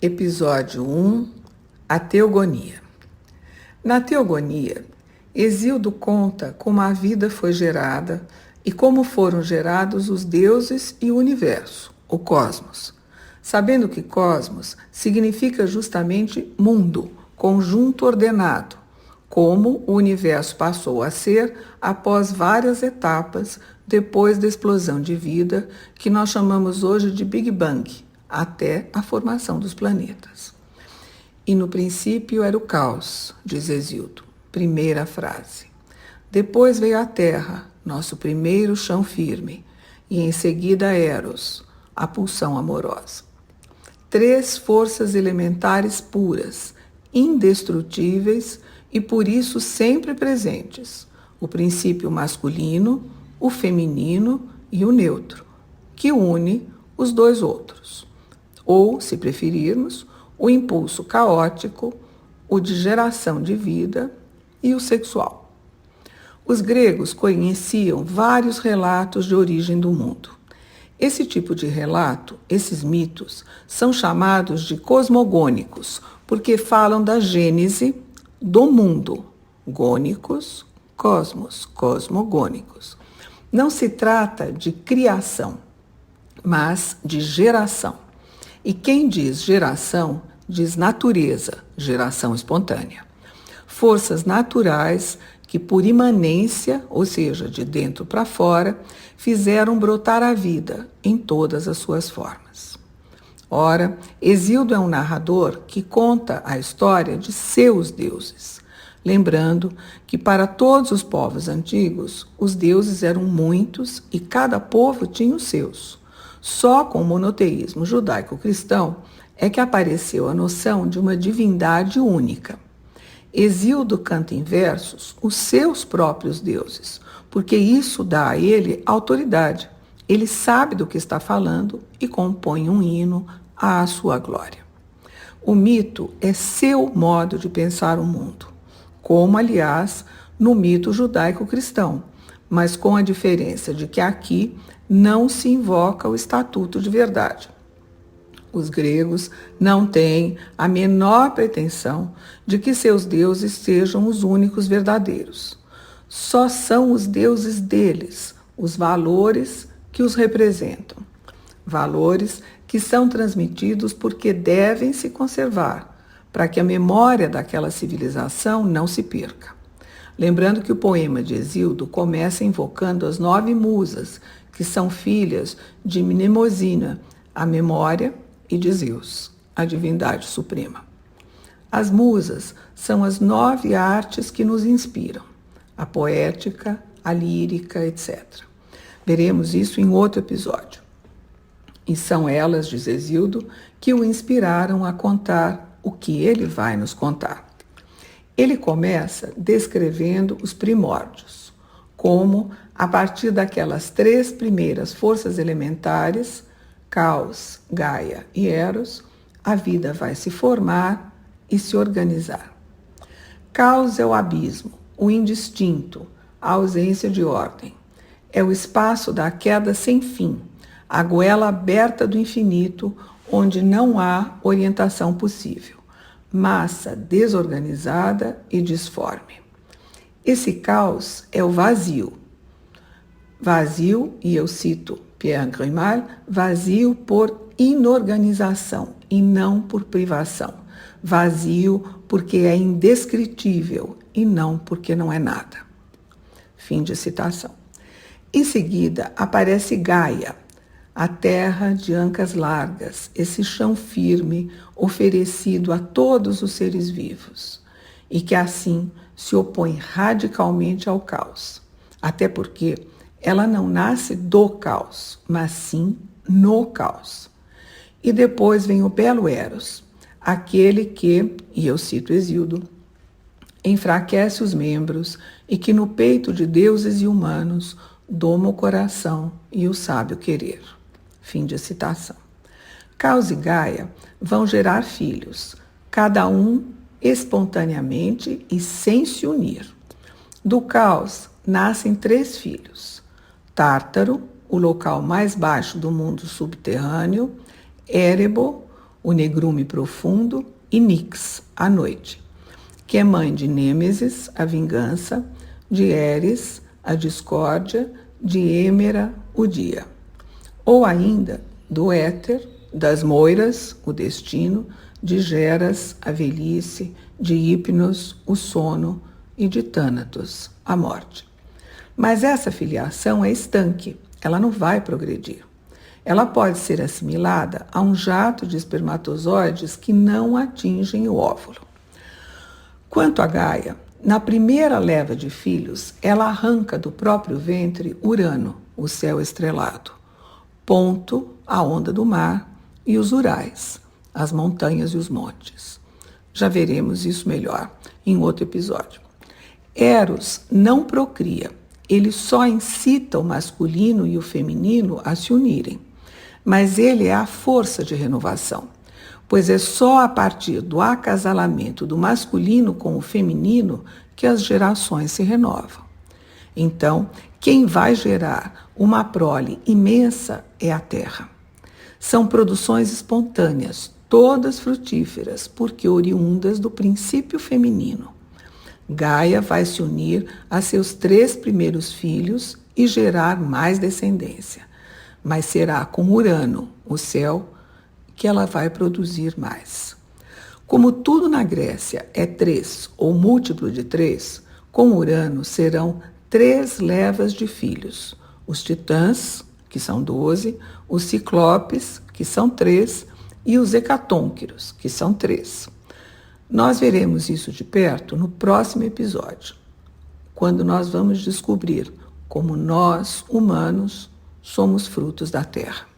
Episódio 1. A Teogonia. Na Teogonia, Hesíodo conta como a vida foi gerada e como foram gerados os deuses e o universo, o cosmos. Sabendo que cosmos significa justamente mundo, conjunto ordenado, como o universo passou a ser após várias etapas depois da explosão de vida, que nós chamamos hoje de Big Bang, até a formação dos planetas. E no princípio era o caos, diz Hesíodo, primeira frase. Depois veio a terra, nosso primeiro chão firme, e em seguida Eros, a pulsão amorosa. 3 forças elementares puras, indestrutíveis e por isso sempre presentes: o princípio masculino, o feminino e o neutro, que une os 2 outros. Ou, se preferirmos, o impulso caótico, o de geração de vida e o sexual. Os gregos conheciam vários relatos de origem do mundo. Esse tipo de relato, esses mitos, são chamados de cosmogônicos, porque falam da gênese do mundo. Gônicos, cosmos, cosmogônicos. Não se trata de criação, mas de geração. E quem diz geração, diz natureza, geração espontânea. Forças naturais que, por imanência, ou seja, de dentro para fora, fizeram brotar a vida em todas as suas formas. Ora, Hesíodo é um narrador que conta a história de seus deuses, lembrando que para todos os povos antigos, os deuses eram muitos e cada povo tinha os seus. Só com o monoteísmo judaico-cristão é que apareceu a noção de uma divindade única. Hesíodo canta em versos os seus próprios deuses, porque isso dá a ele autoridade. Ele sabe do que está falando e compõe um hino à sua glória. O mito é seu modo de pensar o mundo, como, aliás, no mito judaico-cristão, mas com a diferença de que aqui não se invoca o estatuto de verdade. Os gregos não têm a menor pretensão de que seus deuses sejam os únicos verdadeiros. Só são os deuses deles, os valores que os representam. Valores que são transmitidos porque devem se conservar, para que a memória daquela civilização não se perca. Lembrando que o poema de Hesíodo começa invocando as 9 musas, que são filhas de Mnemosina, a memória, e de Zeus, a divindade suprema. As musas são as 9 artes que nos inspiram, a poética, a lírica, etc. Veremos isso em outro episódio. E são elas, diz Hesíodo, que o inspiraram a contar o que ele vai nos contar. Ele começa descrevendo os primórdios, como, a partir daquelas 3 primeiras forças elementares, Caos, Gaia e Eros, a vida vai se formar e se organizar. Caos é o abismo, o indistinto, a ausência de ordem. É o espaço da queda sem fim, a goela aberta do infinito, onde não há orientação possível. Massa desorganizada e disforme. Esse caos é o vazio. Vazio, e eu cito Pierre Grimald, vazio por inorganização e não por privação. Vazio porque é indescritível e não porque não é nada. Fim de citação. Em seguida, aparece Gaia, a terra de ancas largas, esse chão firme oferecido a todos os seres vivos, e que assim se opõe radicalmente ao caos, até porque ela não nasce do caos, mas sim no caos. E depois vem o belo Eros, aquele que, e eu cito Hesíodo, enfraquece os membros e que no peito de deuses e humanos doma o coração e o sábio querer. Fim de citação. Caos e Gaia vão gerar filhos, cada um espontaneamente e sem se unir. Do caos nascem 3 filhos: Tártaro, o local mais baixo do mundo subterrâneo; Érebo, o negrume profundo, e Nix, a noite, que é mãe de Nêmesis, a vingança, de Eris, a discórdia, de Êmera, o dia. Ou ainda do éter, das Moiras, o destino, de Geras, a velhice, de Hipnos, o sono, e de Thanatos, a morte. Mas essa filiação é estanque, ela não vai progredir. Ela pode ser assimilada a um jato de espermatozoides que não atingem o óvulo. Quanto a Gaia, na primeira leva de filhos, ela arranca do próprio ventre Urano, o céu estrelado, Ponto, a onda do mar, e os Urais, as montanhas e os montes. Já veremos isso melhor em outro episódio. Eros não procria, ele só incita o masculino e o feminino a se unirem, mas ele é a força de renovação, pois é só a partir do acasalamento do masculino com o feminino que as gerações se renovam. Então, quem vai gerar uma prole imensa é a Terra. São produções espontâneas, todas frutíferas, porque oriundas do princípio feminino. Gaia vai se unir a seus 3 primeiros filhos e gerar mais descendência. Mas será com Urano, o céu, que ela vai produzir mais. Como tudo na Grécia é 3 ou múltiplo de 3, com Urano serão 3 levas de filhos. Os titãs, que são 12, os ciclopes, que são 3, e os hecatônquiros, que são 3. Nós veremos isso de perto no próximo episódio, quando nós vamos descobrir como nós, humanos, somos frutos da Terra.